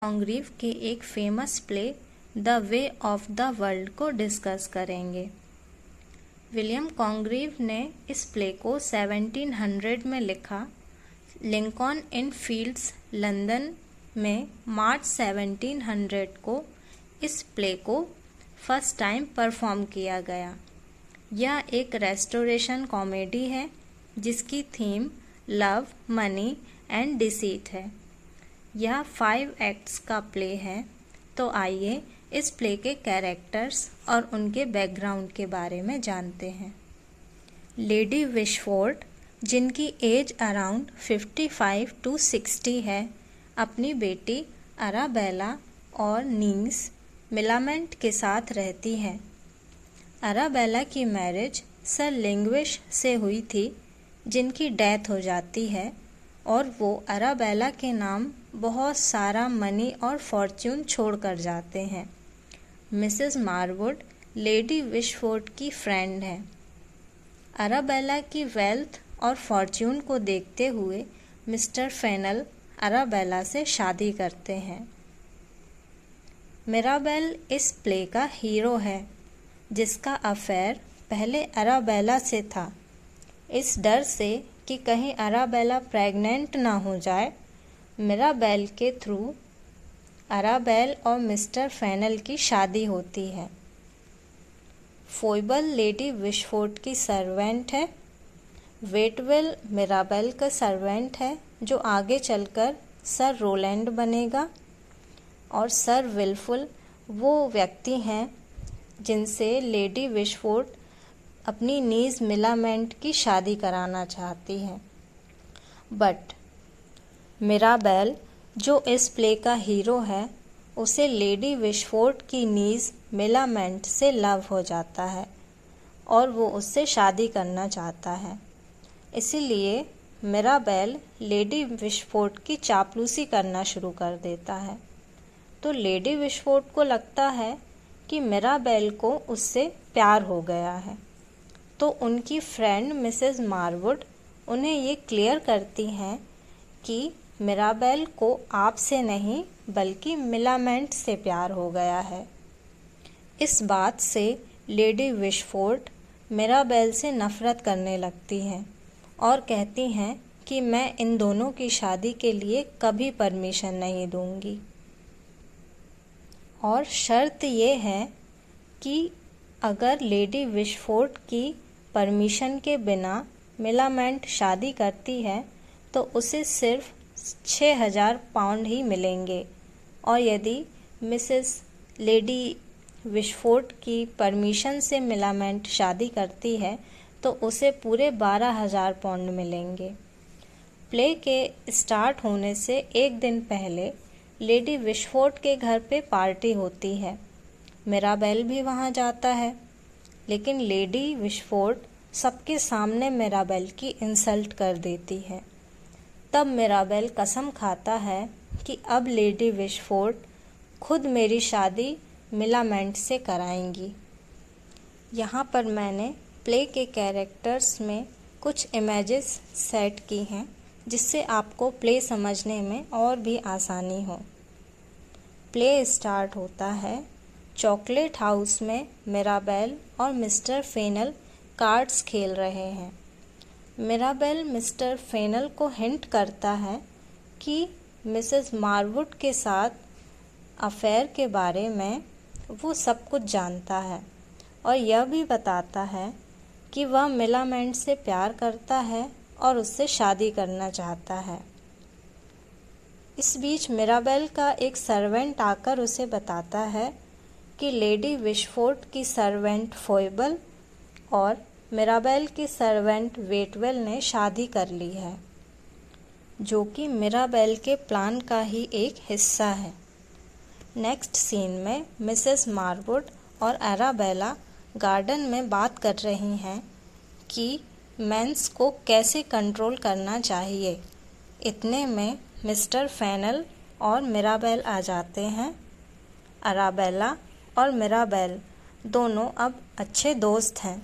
Congreve के एक famous play the way of the world को डिस्कस करेंगे। विलियम कॉन्ग्रीव ने इस प्ले को 1700 में लिखा। लिंकन इन फील्ड्स लंदन में मार्च 1700 को इस प्ले को फर्स्ट टाइम परफॉर्म किया गया। यह एक रेस्टोरेशन कॉमेडी है जिसकी theme love, money and deceit है। यह 5 एक्ट्स का प्ले है। तो आइए इस प्ले के कैरेक्टर्स और उनके बैकग्राउंड के बारे में जानते हैं। लेडी विशफोर्ड, जिनकी एज अराउंड 55 to 60 है, अपनी बेटी अराबेला और नीस मिलामेंट के साथ रहती है। अराबेला की मैरिज सर लिंग्विश से हुई थी, जिनकी डेथ हो जाती है और वो अराबेला के नाम बहुत सारा मनी और फॉर्च्यून छोड़कर जाते हैं। मिसेस मारवुड लेडी विशफोर्ड की फ्रेंड है। अराबेला की वेल्थ और फॉर्च्यून को देखते हुए मिस्टर फेनल अराबेला से शादी करते हैं। मिराबेल इस प्ले का हीरो है, जिसका अफेयर पहले अराबेला से था। इस डर से कि कहीं अराबेला प्रेग्नेंट ना हो जाए, मिराबेल के थ्रू अराबेल और मिस्टर फेनल की शादी होती है। फोइबल लेडी विशफोर्ड की सर्वेंट है। वेटवेल मिराबेल का सर्वेंट है, जो आगे चलकर सर रोलैंड बनेगा। और सर विल्फुल वो व्यक्ति हैं जिनसे लेडी विशफोर्ड अपनी नीज मिलामेंट की शादी कराना चाहती है। बट मिराबेल, जो इस प्ले का हीरो है, उसे लेडी विशफोर्ड की नीज मिलामेंट से लव हो जाता है और वो उससे शादी करना चाहता है। इसीलिए मिराबेल लेडी विशफोर्ड की चापलूसी करना शुरू कर देता है। तो लेडी विशफोर्ड को लगता है कि मिराबेल को उससे प्यार हो गया है। तो उनकी फ्रेंड मिसेस मारवुड उन्हें ये क्लियर करती हैं कि मिराबेल को आपसे नहीं बल्कि मिलामेंट से प्यार हो गया है। इस बात से लेडी विशफोर्ड मिराबेल से नफरत करने लगती हैं और कहती हैं कि मैं इन दोनों की शादी के लिए कभी परमिशन नहीं दूंगी। और शर्त ये है कि अगर लेडी विशफोर्ड की परमिशन के बिना मिलामेंट शादी करती है तो उसे सिर्फ 6000 पाउंड ही मिलेंगे, और यदि मिसेस लेडी विशफोर्ड की परमिशन से मिलामेंट शादी करती है तो उसे पूरे 12000 पाउंड मिलेंगे। प्ले के स्टार्ट होने से एक दिन पहले लेडी विशफोर्ड के घर पे पार्टी होती है। मिराबेल भी वहाँ जाता है, लेकिन लेडी विशफोर्ड सबके सामने मिराबेल की इंसल्ट कर देती है। तब मिराबेल कसम खाता है कि अब लेडी विशफोर्ड खुद मेरी शादी मिलामेंट से कराएंगी। यहाँ पर मैंने प्ले के कैरेक्टर्स में कुछ इमेजेस सेट की हैं, जिससे आपको प्ले समझने में और भी आसानी हो। प्ले स्टार्ट होता है। चॉकलेट हाउस में मिराबेल और मिस्टर फेनल कार्ड्स खेल रहे हैं। मिराबेल मिस्टर फेनल को हिंट करता है कि मिसेस मारवुड के साथ अफेयर के बारे में वो सब कुछ जानता है और यह भी बताता है कि वह मिलामेंट से प्यार करता है और उससे शादी करना चाहता है। इस बीच मिराबेल का एक सर्वेंट आकर उसे बताता है कि लेडी विशफोर्ड की सर्वेंट फोइबल और मिराबेल की सर्वेंट वेटवेल ने शादी कर ली है, जो कि मिराबेल के प्लान का ही एक हिस्सा है। नेक्स्ट सीन में मिसेस मारवुड और अराबेला गार्डन में बात कर रही हैं कि मेंस को कैसे कंट्रोल करना चाहिए। इतने में मिस्टर फेनल और मिराबेल आ जाते हैं। अराबेला और मिराबेल दोनों अब अच्छे दोस्त हैं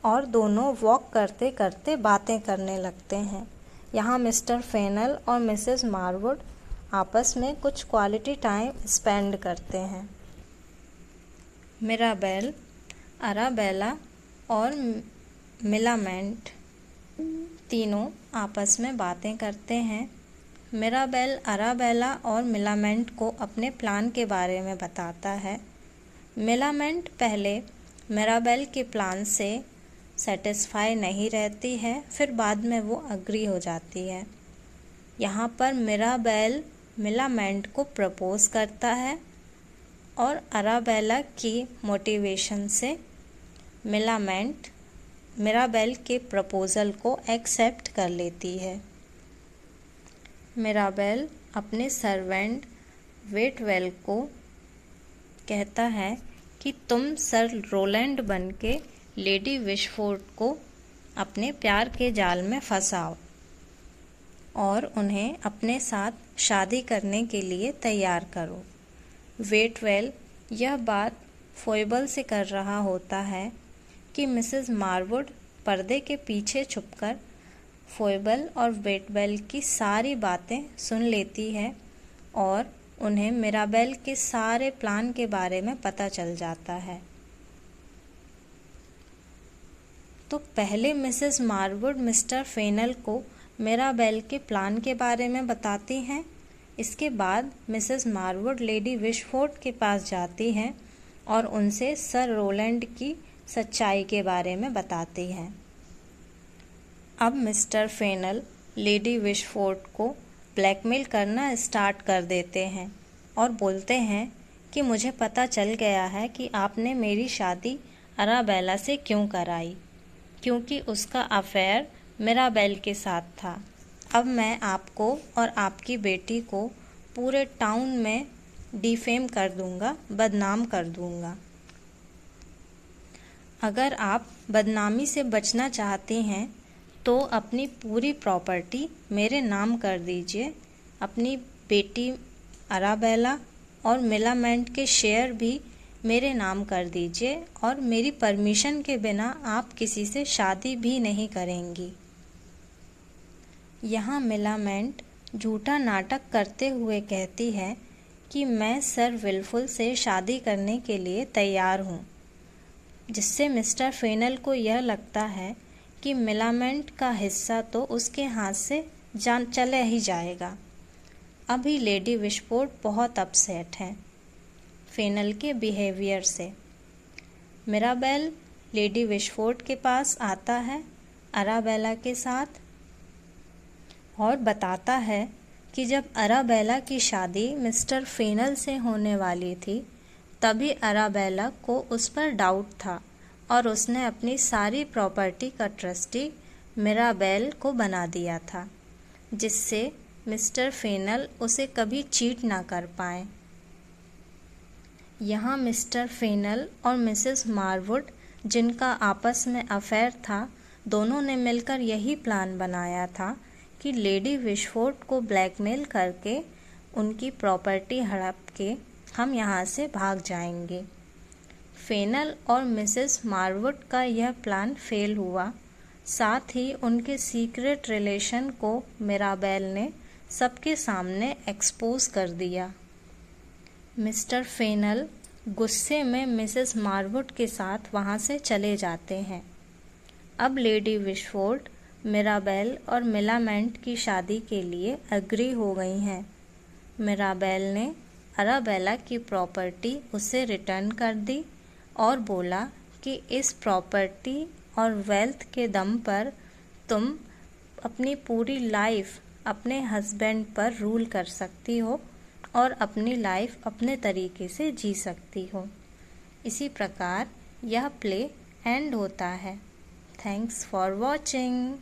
और दोनों वॉक करते करते बातें करने लगते हैं। यहाँ मिस्टर फेनल और मिसेस मारवुड आपस में कुछ क्वालिटी टाइम स्पेंड करते हैं। मिराबेल, अराबेला और मिलामेंट तीनों आपस में बातें करते हैं। मिराबेल अराबेला और मिलामेंट को अपने प्लान के बारे में बताता है। मिलामेंट पहले मिराबेल के प्लान से सेटिस्फाई नहीं रहती है, फिर बाद में वो अग्री हो जाती है। यहाँ पर मिराबेल मिलामेंट को प्रपोज करता है और अराबेला की मोटिवेशन से मिलामेंट मिराबेल के प्रपोज़ल को एक्सेप्ट कर लेती है। मिराबेल अपने सर्वेंट वेटवेल को कहता है कि तुम सर रोलैंड बन के लेडी विशफोर्ड को अपने प्यार के जाल में फंसाओ और उन्हें अपने साथ शादी करने के लिए तैयार करो। वेटवेल यह बात फोइबल से कर रहा होता है कि मिसेस मारवुड पर्दे के पीछे छुपकर फोइबल और वेटवेल की सारी बातें सुन लेती है और उन्हें मिराबेल के सारे प्लान के बारे में पता चल जाता है। तो पहले मिसेस मारवुड मिस्टर फेनल को मिराबेल के प्लान के बारे में बताती हैं। इसके बाद मिसेस मारवुड लेडी विशफोर्ड के पास जाती हैं और उनसे सर रोलैंड की सच्चाई के बारे में बताती हैं। अब मिस्टर फेनल लेडी विशफोर्ड को ब्लैकमेल करना स्टार्ट कर देते हैं और बोलते हैं कि मुझे पता चल गया है कि आपने मेरी शादी अराबेला से क्यों कराई, क्योंकि उसका अफेयर मिराबेल के साथ था। अब मैं आपको और आपकी बेटी को पूरे टाउन में डिफेम कर दूंगा, बदनाम कर दूंगा। अगर आप बदनामी से बचना चाहती हैं तो अपनी पूरी प्रॉपर्टी मेरे नाम कर दीजिए। अपनी बेटी अराबेला और मिलामेंट के शेयर भी मेरे नाम कर दीजिए और मेरी परमिशन के बिना आप किसी से शादी भी नहीं करेंगी। यहाँ मिलामेंट झूठा नाटक करते हुए कहती है कि मैं सर विल्फुल से शादी करने के लिए तैयार हूँ, जिससे मिस्टर फेनल को यह लगता है कि मिलामेंट का हिस्सा तो उसके हाथ से चले ही जाएगा। अभी लेडी विशफोर्ड बहुत अपसेट हैं फेनल के बिहेवियर से। मिराबेल लेडी विशफोर्ड के पास आता है अराबेला के साथ और बताता है कि जब अराबेला की शादी मिस्टर फेनल से होने वाली थी तभी अराबेला को उस पर डाउट था और उसने अपनी सारी प्रॉपर्टी का ट्रस्टी मिराबेल को बना दिया था, जिससे मिस्टर फेनल उसे कभी चीट ना कर पाए। यहाँ मिस्टर फेनल और मिसेस मारवुड, जिनका आपस में अफेयर था, दोनों ने मिलकर यही प्लान बनाया था कि लेडी विशफोर्ड को ब्लैकमेल करके उनकी प्रॉपर्टी हड़प के हम यहाँ से भाग जाएंगे। फेनल और मिसेस मारवुड का यह प्लान फेल हुआ। साथ ही उनके सीक्रेट रिलेशन को मिराबेल ने सबके सामने एक्सपोज कर दिया। मिस्टर फेनल गुस्से में मिसेस मारवुड के साथ वहाँ से चले जाते हैं। अब लेडी विशफोर्ड मिराबेल और मिलामेंट की शादी के लिए अग्री हो गई हैं। मिराबेल ने अराबेला की प्रॉपर्टी उसे रिटर्न कर दी और बोला कि इस प्रॉपर्टी और वेल्थ के दम पर तुम अपनी पूरी लाइफ अपने हस्बैंड पर रूल कर सकती हो और अपनी लाइफ अपने तरीके से जी सकती हो। इसी प्रकार यह प्ले एंड होता है। Thanks for watching.